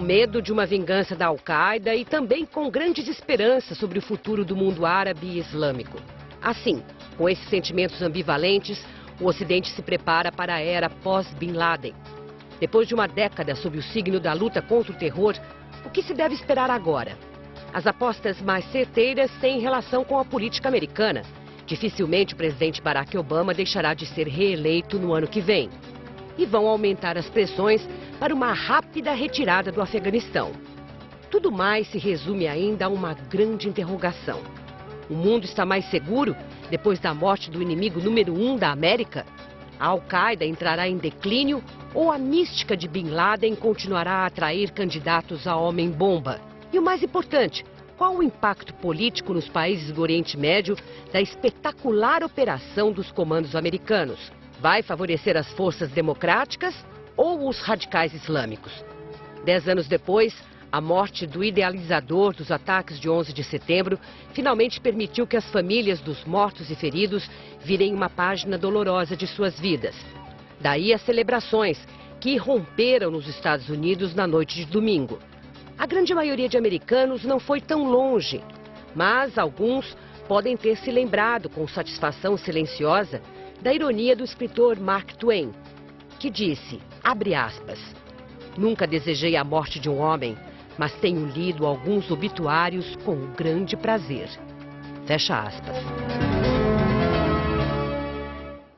medo de uma vingança da Al-Qaeda e também com grandes esperanças sobre o futuro do mundo árabe e islâmico. Assim, com esses sentimentos ambivalentes, o Ocidente se prepara para a era pós-Bin Laden. Depois de uma década sob o signo da luta contra o terror, o que se deve esperar agora? As apostas mais certeiras têm relação com a política americana. Dificilmente o presidente Barack Obama deixará de ser reeleito no ano que vem. E vão aumentar as pressões para uma rápida retirada do Afeganistão. Tudo mais se resume ainda a uma grande interrogação. O mundo está mais seguro depois da morte do inimigo número 1 da América? A Al-Qaeda entrará em declínio ou a mística de Bin Laden continuará a atrair candidatos a homem-bomba? E o mais importante, qual o impacto político nos países do Oriente Médio da espetacular operação dos comandos americanos? Vai favorecer as forças democráticas ou os radicais islâmicos? 10 anos depois, a morte do idealizador dos ataques de 11 de setembro finalmente permitiu que as famílias dos mortos e feridos virem uma página dolorosa de suas vidas. Daí as celebrações, que irromperam nos Estados Unidos na noite de domingo. A grande maioria de americanos não foi tão longe, mas alguns podem ter se lembrado com satisfação silenciosa da ironia do escritor Mark Twain, que disse, abre aspas, nunca desejei a morte de um homem, mas tenho lido alguns obituários com grande prazer. Fecha aspas.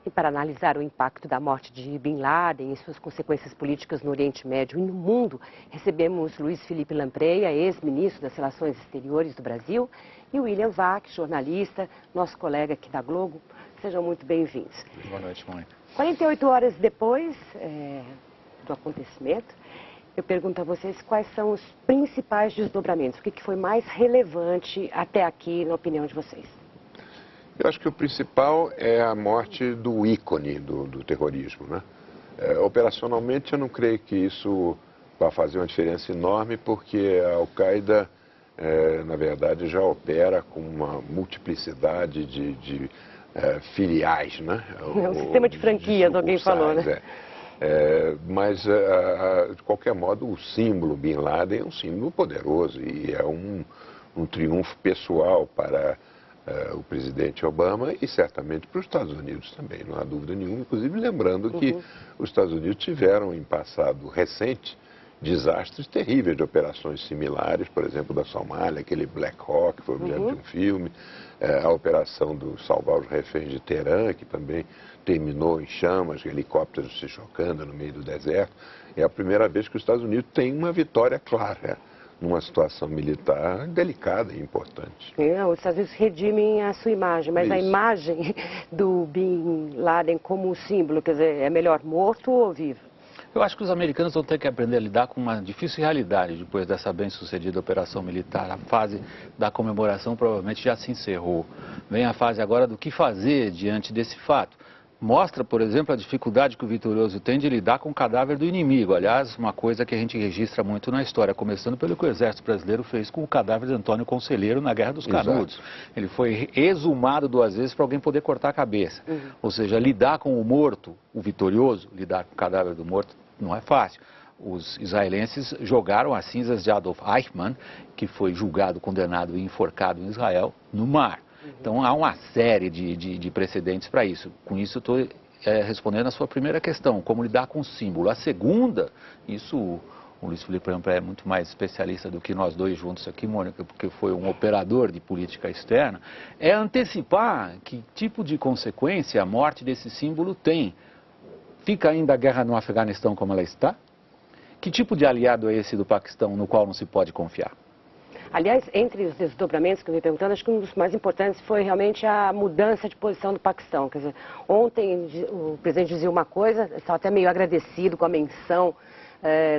E para analisar o impacto da morte de Bin Laden e suas consequências políticas no Oriente Médio e no mundo, recebemos Luiz Felipe Lampreia, ex-ministro das Relações Exteriores do Brasil, e William Vac, jornalista, nosso colega aqui da Globo. Sejam muito bem-vindos. Boa noite, mãe. 48 horas depois do acontecimento, eu pergunto a vocês quais são os principais desdobramentos, o que foi mais relevante até aqui, na opinião de vocês? Eu acho que o principal é a morte do ícone do terrorismo, né? Operacionalmente, eu não creio que isso vá fazer uma diferença enorme, porque a Al-Qaeda, na verdade, já opera com uma multiplicidade de filiais, né? É um sistema de franquias, alguém falou, né? Mas, de qualquer modo, o símbolo Bin Laden é um símbolo poderoso e é um triunfo pessoal para o presidente Obama e certamente para os Estados Unidos também, não há dúvida nenhuma. Inclusive, lembrando que os Estados Unidos tiveram, em passado recente, desastres terríveis de operações similares, por exemplo, da Somália, aquele Black Hawk, foi objeto de um filme, a operação do salvar os reféns de Teherã, que também terminou em chamas, helicópteros se chocando no meio do deserto. É a primeira vez que os Estados Unidos têm uma vitória clara numa situação militar delicada e importante. Os Estados Unidos redimem a sua imagem, mas a imagem do Bin Laden como símbolo, quer dizer, é melhor morto ou vivo? Eu acho que os americanos vão ter que aprender a lidar com uma difícil realidade depois dessa bem-sucedida operação militar. A fase da comemoração provavelmente já se encerrou. Vem a fase agora do que fazer diante desse fato. Mostra, por exemplo, a dificuldade que o vitorioso tem de lidar com o cadáver do inimigo. Aliás, uma coisa que a gente registra muito na história, começando pelo que o Exército Brasileiro fez com o cadáver de Antônio Conselheiro na Guerra dos Canudos. Exato. Ele foi exumado 2 vezes para alguém poder cortar a cabeça. Ou seja, lidar com o morto, o vitorioso, lidar com o cadáver do morto, não é fácil. Os israelenses jogaram as cinzas de Adolf Eichmann, que foi julgado, condenado e enforcado em Israel, no mar. Então há uma série de precedentes para isso. Com isso eu estou respondendo a sua primeira questão, como lidar com o símbolo. A segunda, isso o Luiz Felipe é muito mais especialista do que nós dois juntos aqui, Mônica, porque foi um operador de política externa, é antecipar que tipo de consequência a morte desse símbolo tem. Fica ainda a guerra no Afeganistão como ela está? Que tipo de aliado é esse do Paquistão no qual não se pode confiar? Aliás, entre os desdobramentos que eu me perguntando, acho que um dos mais importantes foi realmente a mudança de posição do Paquistão. Quer dizer, ontem o presidente dizia uma coisa, estava até meio agradecido com a menção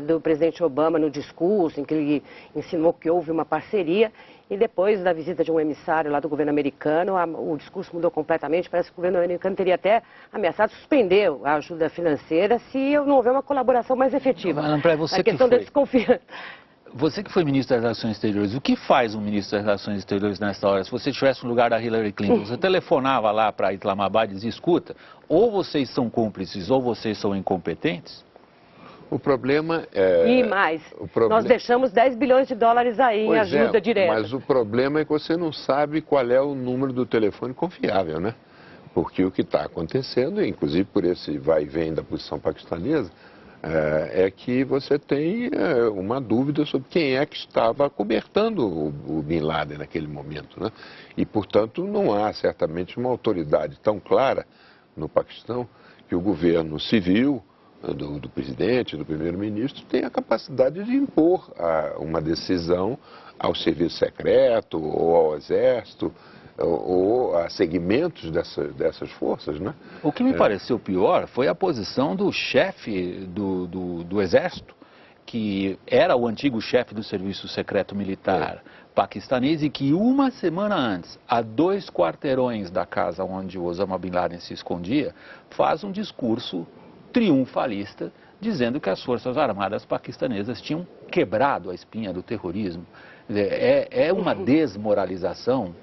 do presidente Obama no discurso, em que ele insinuou que houve uma parceria, e depois da visita de um emissário lá do governo americano, o discurso mudou completamente. Parece que o governo americano teria até ameaçado suspender a ajuda financeira se não houver uma colaboração mais efetiva. A questão da desconfiança. Você que foi ministro das Relações Exteriores, o que faz um ministro das Relações Exteriores nessa hora? Se você estivesse no lugar da Hillary Clinton, você telefonava lá para Islamabad e dizia, escuta, ou vocês são cúmplices ou vocês são incompetentes? O problema é... E mais, nós deixamos 10 bilhões de dólares aí em ajuda direta. Mas o problema é que você não sabe qual é o número do telefone confiável, né? Porque o que está acontecendo, inclusive por esse vai e vem da posição paquistanesa, é que você tem uma dúvida sobre quem é que estava acobertando o Bin Laden naquele momento, né? E, portanto, não há certamente uma autoridade tão clara no Paquistão que o governo civil do presidente, do primeiro-ministro, tem a capacidade de impor uma decisão ao serviço secreto ou ao exército ou a segmentos dessas forças, né? O que me pareceu pior foi a posição do chefe do exército, que era o antigo chefe do serviço secreto militar paquistanês e que uma semana antes, a 2 quarteirões da casa onde o Osama Bin Laden se escondia, faz um discurso triunfalista, dizendo que as forças armadas paquistanesas tinham quebrado a espinha do terrorismo. É uma desmoralização,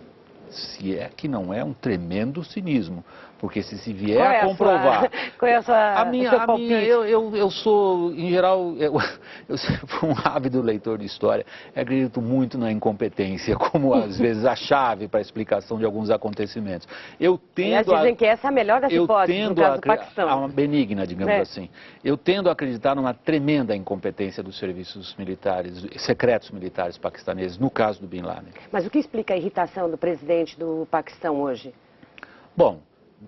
se é que não é um tremendo cinismo, porque se vier a comprovar... Qual é o seu palpite? Eu sou, em geral, eu sou um ávido leitor de história, acredito muito na incompetência, como às vezes a chave para a explicação de alguns acontecimentos. Dizem que essa é a melhor das hipóteses, no caso do Paquistão. A benigna, digamos assim. Eu tendo a acreditar numa tremenda incompetência dos serviços militares, secretos militares paquistaneses, no caso do Bin Laden. Mas o que explica a irritação do presidente do Paquistão hoje? Bom,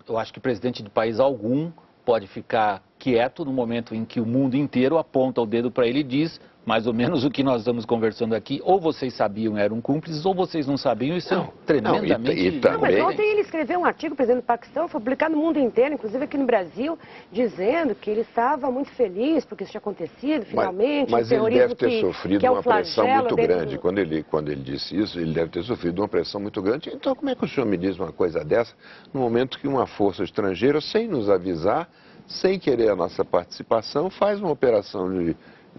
eu acho que presidente de país algum pode ficar quieto no momento em que o mundo inteiro aponta o dedo para ele e diz mais ou menos o que nós estamos conversando aqui, ou vocês sabiam e eram cúmplices, ou vocês não sabiam, isso é tremendamente... Mas ontem ele escreveu um artigo, o presidente do Paquistão, foi publicado no mundo inteiro, inclusive aqui no Brasil, dizendo que ele estava muito feliz porque isso tinha acontecido, finalmente. Mas ele deve ter sofrido uma pressão muito grande. Quando ele disse isso, ele deve ter sofrido uma pressão muito grande. Então, como é que o senhor me diz uma coisa dessa, no momento que uma força estrangeira, sem nos avisar, sem querer a nossa participação, faz uma operação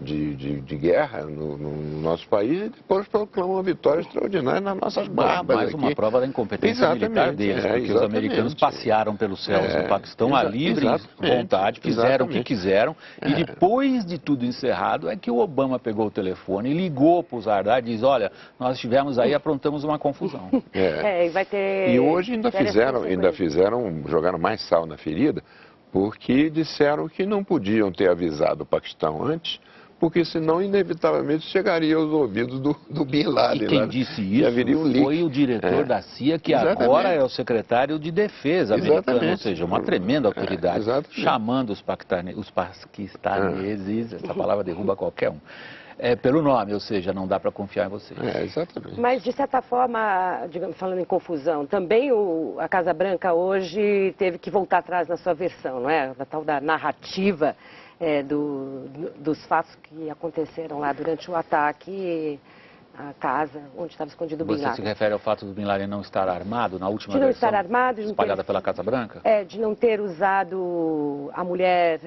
de guerra no nosso país e depois proclama uma vitória extraordinária nas nossas barbas. Mais uma prova da incompetência militar deles, porque os americanos passearam pelos céus do Paquistão à livre vontade, fizeram o que quiseram, e depois de tudo encerrado é que o Obama pegou o telefone e ligou para os Zardar e diz, olha, nós estivemos aí e aprontamos uma confusão. E hoje jogaram mais sal na ferida, porque disseram que não podiam ter avisado o Paquistão antes, porque senão inevitavelmente chegaria aos ouvidos do Bin Laden. E quem disse isso foi o diretor da CIA, que agora é o secretário de defesa americano, ou seja, uma tremenda autoridade, chamando os paquistaneses, essa palavra derruba qualquer um, pelo nome, ou seja, não dá para confiar em vocês. Exatamente. Mas, de certa forma, digamos, falando em confusão, também a Casa Branca hoje teve que voltar atrás na sua versão, não é? A tal da narrativa dos fatos que aconteceram lá durante o ataque à casa onde estava escondido o Bin Laden. Você se refere ao fato do Bin Laden não estar armado na última versão? De não versão estar armado. espalhada pela Casa Branca? De não ter usado a mulher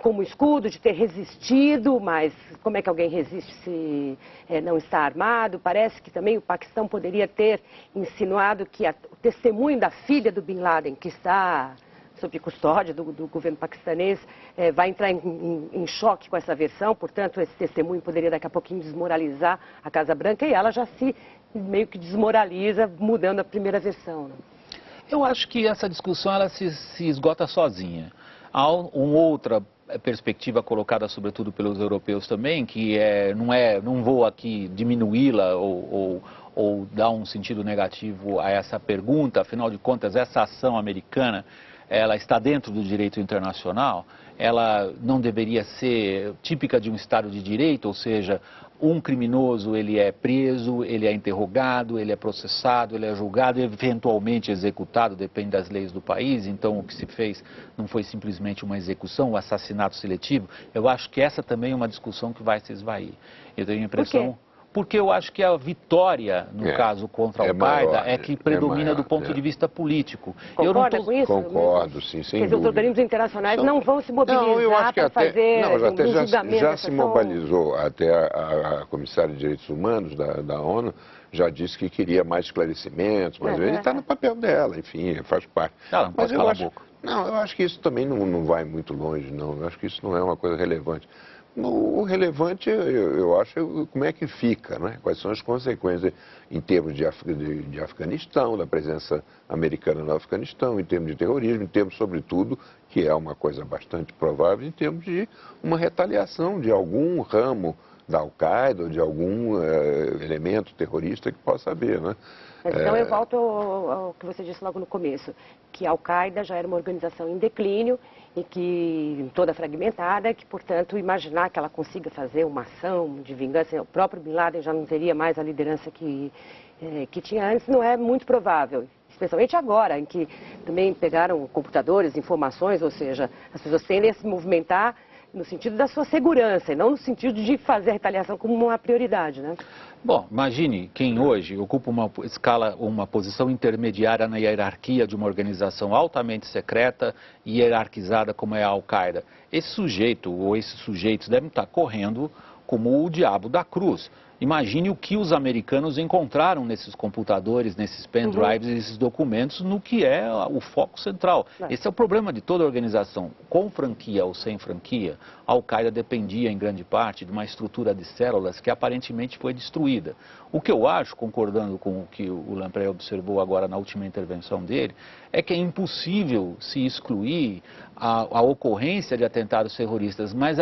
como escudo, de ter resistido, mas como é que alguém resiste se não está armado? Parece que também o Paquistão poderia ter insinuado que o testemunho da filha do Bin Laden, que está sob custódia do governo paquistanês, vai entrar em choque com essa versão, portanto, esse testemunho poderia daqui a pouquinho desmoralizar a Casa Branca e ela já se meio que desmoraliza, mudando a primeira versão. Né? Eu acho que essa discussão ela se esgota sozinha. Há uma outra perspectiva colocada sobretudo pelos europeus também, que não vou aqui diminuí-la ou dar um sentido negativo a essa pergunta, afinal de contas, essa ação americana, ela está dentro do direito internacional, ela não deveria ser típica de um Estado de Direito, ou seja, um criminoso ele é preso, ele é interrogado, ele é processado, ele é julgado, eventualmente executado, depende das leis do país, então o que se fez não foi simplesmente uma execução, um assassinato seletivo. Eu acho que essa também é uma discussão que vai se esvair. Eu tenho a impressão... Por quê? Porque eu acho que a vitória, no caso contra a Al-Qaeda, é que predomina do ponto de vista político. Concorda com isso? Concordo, sim, sem dúvida. Os organismos internacionais não vão se mobilizar para fazer um julgamento. Já se mobilizou até a comissária de Direitos Humanos da ONU, já disse que queria mais esclarecimentos, mas ele está no papel dela, enfim, faz parte. Ela não pode calar a boca. Não, eu acho que isso também não vai muito longe, não. Eu acho que isso não é uma coisa relevante. O relevante, eu acho, como é que fica, né? Quais são as consequências em termos de Afeganistão, da presença americana no Afeganistão, em termos de terrorismo, em termos, sobretudo, que é uma coisa bastante provável, em termos de uma retaliação de algum ramo da Al-Qaeda ou de algum elemento terrorista que possa haver, né? Mas então eu volto ao que você disse logo no começo, que a Al-Qaeda já era uma organização em declínio e que toda fragmentada, que, portanto, imaginar que ela consiga fazer uma ação de vingança, o próprio Bin Laden já não teria mais a liderança que tinha antes, não é muito provável. Especialmente agora, em que também pegaram computadores, informações, ou seja, as pessoas tendem a se movimentar no sentido da sua segurança e não no sentido de fazer a retaliação como uma prioridade, né? Bom, imagine quem hoje ocupa uma posição intermediária na hierarquia de uma organização altamente secreta e hierarquizada como é a Al-Qaeda. Esse sujeito ou esses sujeitos devem estar correndo como o diabo da cruz. Imagine o que os americanos encontraram nesses computadores, nesses pendrives, esses documentos, no que é o foco central. Esse é o problema de toda organização. Com franquia ou sem franquia, a Al-Qaeda dependia em grande parte de uma estrutura de células que aparentemente foi destruída. O que eu acho, concordando com o que o Lamprey observou agora na última intervenção dele, é que é impossível se excluir a ocorrência de atentados terroristas, mas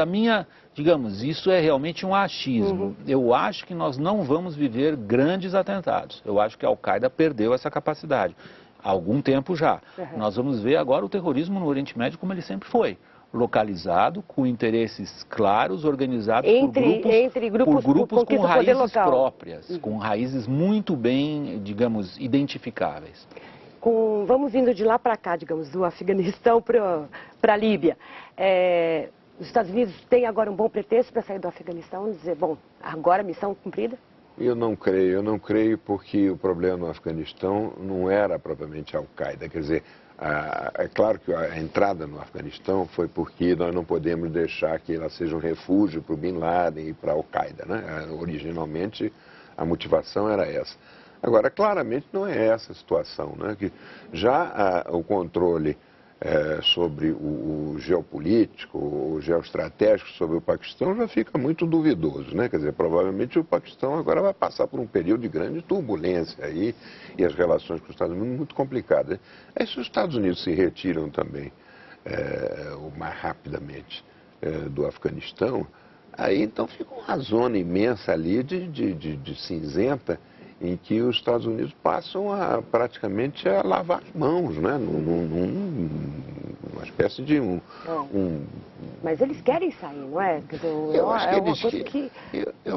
digamos, isso é realmente um achismo. Eu acho que nós não vamos viver grandes atentados. Eu acho que a Al-Qaeda perdeu essa capacidade. Há algum tempo já. Nós vamos ver agora o terrorismo no Oriente Médio como ele sempre foi. Localizado, com interesses claros, organizados por grupos com raízes próprias, com raízes muito bem, digamos, identificáveis. Vamos indo de lá para cá, digamos, do Afeganistão para a Líbia. Os Estados Unidos têm agora um bom pretexto para sair do Afeganistão e dizer, bom, agora a missão cumprida? Eu não creio porque o problema no Afeganistão não era propriamente a Al-Qaeda, quer dizer, é claro que a entrada no Afeganistão foi porque nós não podemos deixar que ela seja um refúgio para o Bin Laden e para a Al-Qaeda, né? Originalmente a motivação era essa. Agora, claramente não é essa a situação, né? Que já o controle sobre o geopolítico, o geoestratégico sobre o Paquistão já fica muito duvidoso, né? Quer dizer, provavelmente o Paquistão agora vai passar por um período de grande turbulência aí e as relações com os Estados Unidos muito complicadas. Aí se os Estados Unidos se retiram também o mais rapidamente do Afeganistão, aí então fica uma zona imensa ali de cinzenta, em que os Estados Unidos passam praticamente a lavar as mãos, né? Uma espécie de Mas eles querem sair, não é? Quer dizer, eu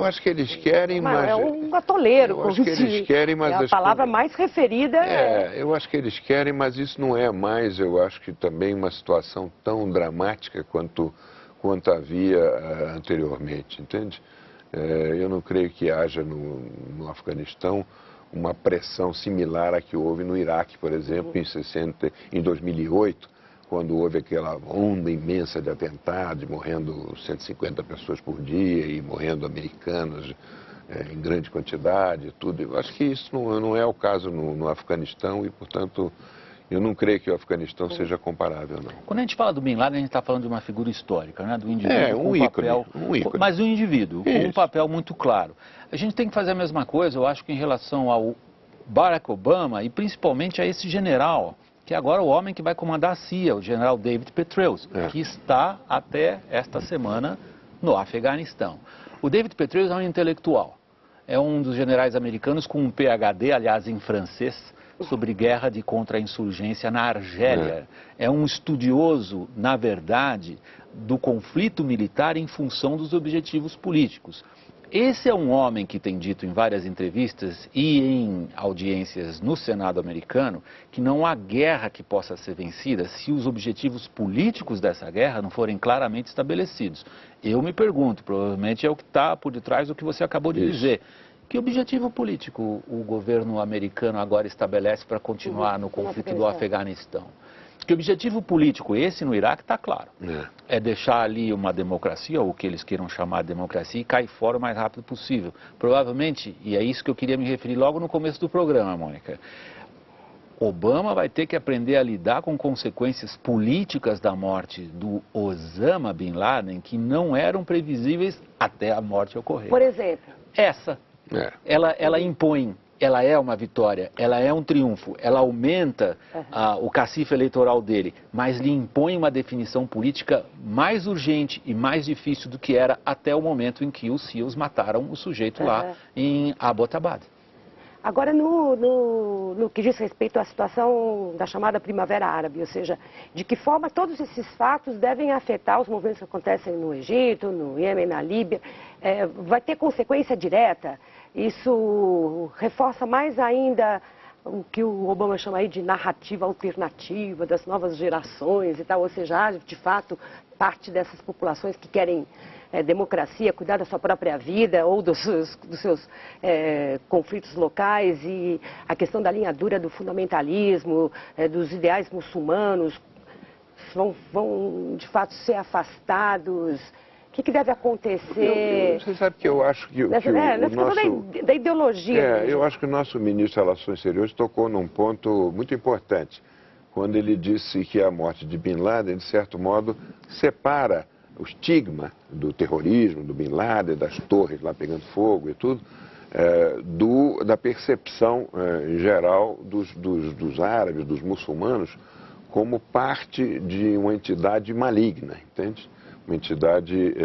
acho que eles querem, mas... É um atoleiro, eu acho que eles querem, mas a palavra mais referida eu acho que eles querem, mas isso não é mais, eu acho que também uma situação tão dramática quanto havia anteriormente, entende? Eu não creio que haja no Afeganistão uma pressão similar à que houve no Iraque, por exemplo, em 2008, quando houve aquela onda imensa de atentados, morrendo 150 pessoas por dia e morrendo americanos em grande quantidade e tudo. Eu acho que isso não é o caso no Afeganistão e, portanto, eu não creio que o Afeganistão seja comparável, não. Quando a gente fala do Bin Laden, a gente está falando de uma figura histórica, né? Do indivíduo com um papel, ícone. Mas um indivíduo com um papel muito claro. A gente tem que fazer a mesma coisa, eu acho que em relação ao Barack Obama e principalmente a esse general, que é agora o homem que vai comandar a CIA, o general David Petraeus, que está até esta semana no Afeganistão. O David Petraeus é um intelectual, é um dos generais americanos com um PhD, aliás, em francês, sobre guerra de contra-insurgência na Argélia. É um estudioso, na verdade, do conflito militar em função dos objetivos políticos. Esse é um homem que tem dito em várias entrevistas e em audiências no Senado americano que não há guerra que possa ser vencida se os objetivos políticos dessa guerra não forem claramente estabelecidos. Eu me pergunto, provavelmente é o que está por detrás do que você acabou de dizer. Que objetivo político o governo americano agora estabelece para continuar no conflito do Afeganistão? Que objetivo político esse no Iraque está claro. É deixar ali uma democracia, ou o que eles queiram chamar de democracia, e cair fora o mais rápido possível. Provavelmente, e é isso que eu queria me referir logo no começo do programa, Mônica, Obama vai ter que aprender a lidar com consequências políticas da morte do Osama Bin Laden que não eram previsíveis até a morte ocorrer. Por exemplo? Essa. Ela impõe, ela é uma vitória, ela é um triunfo, ela aumenta o cacife eleitoral dele, mas lhe impõe uma definição política mais urgente e mais difícil do que era até o momento em que os SEALs mataram o sujeito lá em Abbottabad. Agora, no que diz respeito à situação da chamada Primavera Árabe, ou seja, de que forma todos esses fatos devem afetar os movimentos que acontecem no Egito, no Iêmen, na Líbia, vai ter consequência direta? Isso reforça mais ainda o que o Obama chama aí de narrativa alternativa das novas gerações e tal, ou seja, de fato, parte dessas populações que querem democracia, cuidar da sua própria vida ou dos seus conflitos locais e a questão da linha dura do fundamentalismo, dos ideais muçulmanos, vão de fato ser afastados. O que deve acontecer? Você sabe que eu acho que, da ideologia. Eu acho que o nosso ministro de Relações Exteriores tocou num ponto muito importante, quando ele disse que a morte de Bin Laden, de certo modo, separa o estigma do terrorismo, do Bin Laden, das torres lá pegando fogo e tudo, da percepção em geral dos árabes, dos muçulmanos, como parte de uma entidade maligna, entende? Uma entidade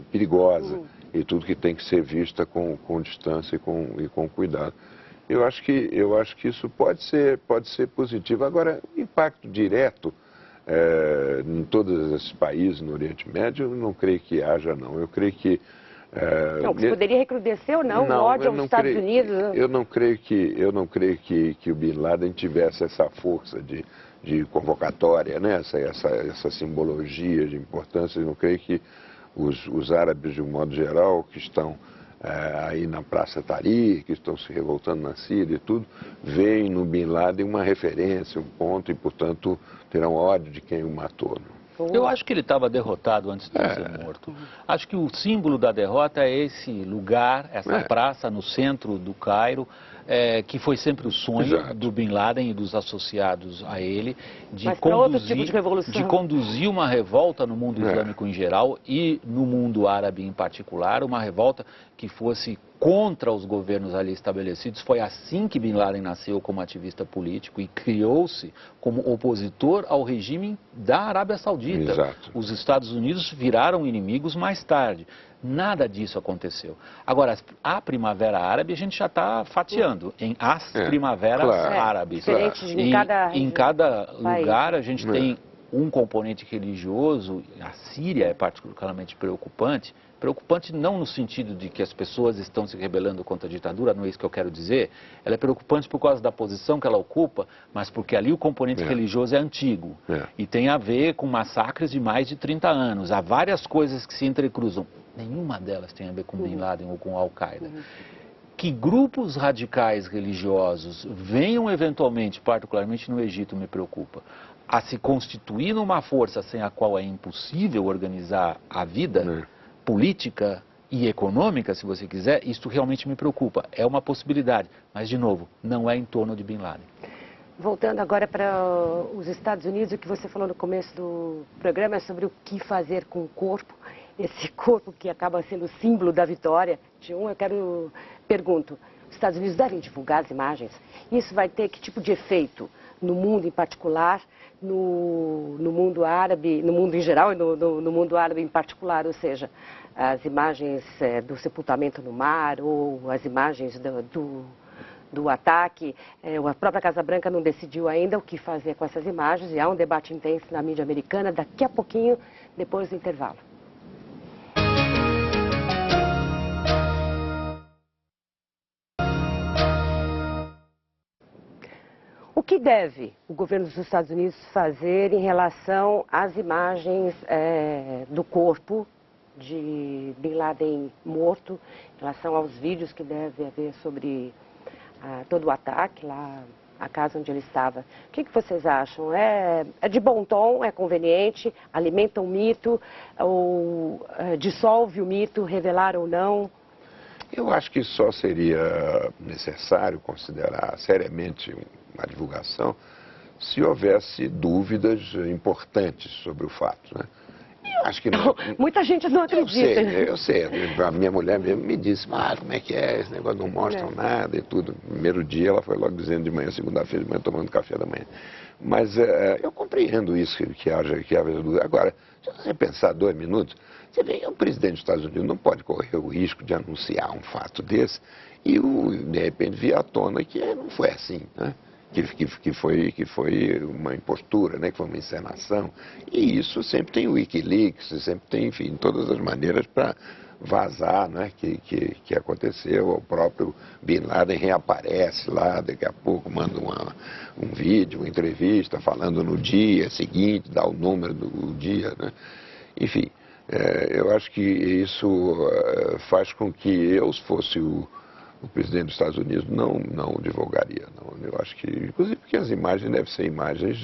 perigosa e tudo que tem que ser vista com distância e com cuidado. Eu acho que isso pode ser positivo. Agora, impacto direto em todos esses países no Oriente Médio, eu não creio que haja, não. Eu creio que... que poderia recrudescer ou não o ódio aos Estados Unidos. Eu não creio que o Bin Laden tivesse essa força de convocatória, né? essa simbologia de importância. Eu não creio que os árabes, de um modo geral, que estão aí na Praça Tahrir, que estão se revoltando na Síria e tudo, veem no Bin Laden uma referência, um ponto, e, portanto, terão ódio de quem o matou. Eu acho que ele estava derrotado antes de ser morto. Acho que o símbolo da derrota é esse lugar, essa praça no centro do Cairo, que foi sempre o sonho do Bin Laden e dos associados a ele, de conduzir uma revolta no mundo islâmico em geral e no mundo árabe em particular, uma revolta que fosse contra os governos ali estabelecidos. Foi assim que Bin Laden nasceu como ativista político e criou-se como opositor ao regime da Arábia Saudita. Exato. Os Estados Unidos viraram inimigos mais tarde. Nada disso aconteceu. Agora, a Primavera Árabe a gente já está fatiando em as primaveras árabes. Em cada lugar a gente tem um componente religioso. A Síria é particularmente preocupante. Preocupante não no sentido de que as pessoas estão se rebelando contra a ditadura, não é isso que eu quero dizer. Ela é preocupante por causa da posição que ela ocupa, mas porque ali o componente religioso é antigo. E tem a ver com massacres de mais de 30 anos. Há várias coisas que se entrecruzam. Nenhuma delas tem a ver com Bin Laden ou com Al-Qaeda. Que grupos radicais religiosos venham eventualmente, particularmente no Egito, me preocupa, a se constituir numa força sem a qual é impossível organizar a vida política e econômica, se você quiser, isso realmente me preocupa. É uma possibilidade, mas, de novo, não é em torno de Bin Laden. Voltando agora para os Estados Unidos, o que você falou no começo do programa é sobre o que fazer com o corpo, esse corpo que acaba sendo o símbolo da vitória. Pergunto, os Estados Unidos devem divulgar as imagens? Isso vai ter que tipo de efeito no mundo em particular, no mundo árabe, no mundo em geral e no mundo árabe em particular, ou seja, as imagens do sepultamento no mar ou as imagens do ataque. A própria Casa Branca não decidiu ainda o que fazer com essas imagens e há um debate intenso na mídia americana daqui a pouquinho, depois do intervalo. O que deve o governo dos Estados Unidos fazer em relação às imagens do corpo de Bin Laden morto, em relação aos vídeos que deve haver sobre todo o ataque lá, a casa onde ele estava? O que vocês acham? É de bom tom, é conveniente, alimenta o mito, ou dissolve o mito, revelar ou não? Eu acho que só seria necessário considerar seriamente uma divulgação se houvesse dúvidas importantes sobre o fato, né? Eu acho que não. Muita gente não acredita. Eu sei. A minha mulher mesmo me disse, como é que é? Esse negócio não mostram nada e tudo. No primeiro dia ela foi logo dizendo de manhã, segunda-feira de manhã, tomando café da manhã. Mas eu compreendo isso, que haja dúvida. Agora, se você pensar 2 minutos, você vê que o presidente dos Estados Unidos não pode correr o risco de anunciar um fato desse e, de repente, vir à tona que não foi assim, né? Que foi uma impostura, né? Que foi uma encenação. E isso sempre tem o Wikileaks, sempre tem, enfim, todas as maneiras para vazar, né? Que aconteceu. O próprio Bin Laden reaparece lá, daqui a pouco manda um vídeo, uma entrevista, falando no dia seguinte, dá o número do dia, né? Enfim, eu acho que isso faz com que eu, se fosse o presidente dos Estados Unidos, não divulgaria. Não. Eu acho que, inclusive, porque as imagens devem ser imagens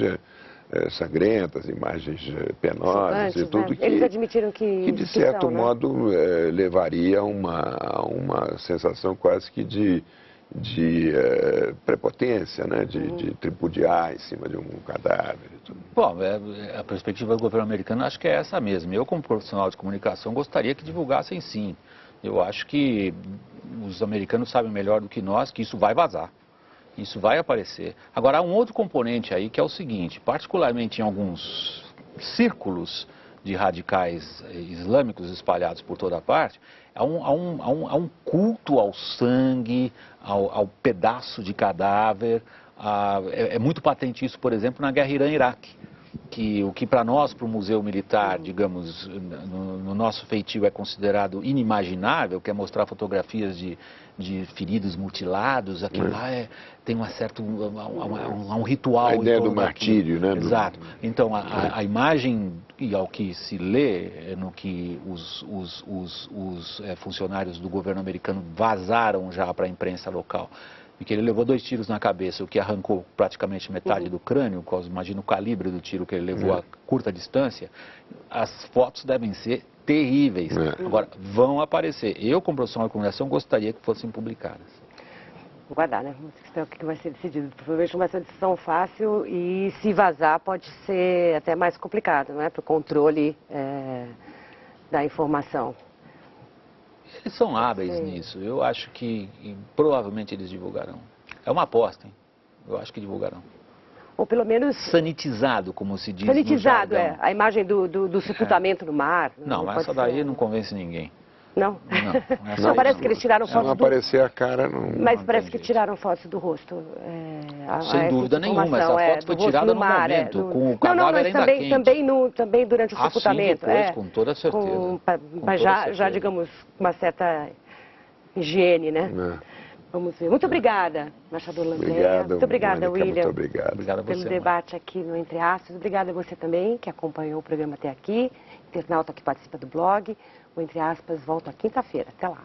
sangrentas, imagens penosas e tudo, né? Eles admitiram que de certo são, modo, levaria a uma sensação quase que de prepotência, né? De tripudiar em cima de um cadáver e tudo. Bom, a perspectiva do governo americano acho que é essa mesmo. Eu, como profissional de comunicação, gostaria que divulgassem sim. Eu acho que os americanos sabem melhor do que nós que isso vai vazar. Isso vai aparecer. Agora, há um outro componente aí que é o seguinte, particularmente em alguns círculos de radicais islâmicos espalhados por toda parte, há um culto ao sangue, ao pedaço de cadáver. É muito patente isso, por exemplo, na guerra Irã-Iraque. O que para nós, para o Museu Militar, digamos, no nosso feitio é considerado inimaginável, que é mostrar fotografias de feridos mutilados, aquilo lá tem um ritual. A ideia do martírio, né? Exato. Então, a imagem, e ao que se lê, no que os funcionários do governo americano vazaram já para a imprensa local, e que ele levou 2 tiros na cabeça, o que arrancou praticamente metade do crânio, imagina o calibre do tiro que ele levou a curta distância, as fotos devem ser terríveis. Agora, vão aparecer. Eu, como profissional de comunicação, gostaria que fossem publicadas. Vou guardar, né? Vamos ver o que vai ser decidido. Provavelmente não vai ser uma decisão fácil e se vazar pode ser até mais complicado, não é? Para o controle da informação. Eles são hábeis nisso. Eu acho que provavelmente eles divulgarão. É uma aposta, hein? Eu acho que divulgarão. Ou pelo menos... Sanitizado, como se diz sanitizado, no jargão. a imagem do sepultamento no mar. Não, mas essa daí não convence ninguém. Não? Não, parece que eles tiraram fotos. Se não aparecer a cara, não. Mas parece que tiraram fotos do rosto. Sem dúvida nenhuma, essa foto foi tirada no momento, com o cadáver ainda quente. Também durante o sepultamento. Sim, depois, com toda certeza. Mas já, digamos, uma certa higiene, né? Vamos ver. Muito obrigada, embaixador Lambert. Muito obrigada, Mônica, William. Muito obrigado. Obrigado a você, pelo debate aqui no Entre Aspas. Obrigada a você também, que acompanhou o programa até aqui. Internauta que participa do blog. O Entre Aspas volta quinta-feira. Até lá.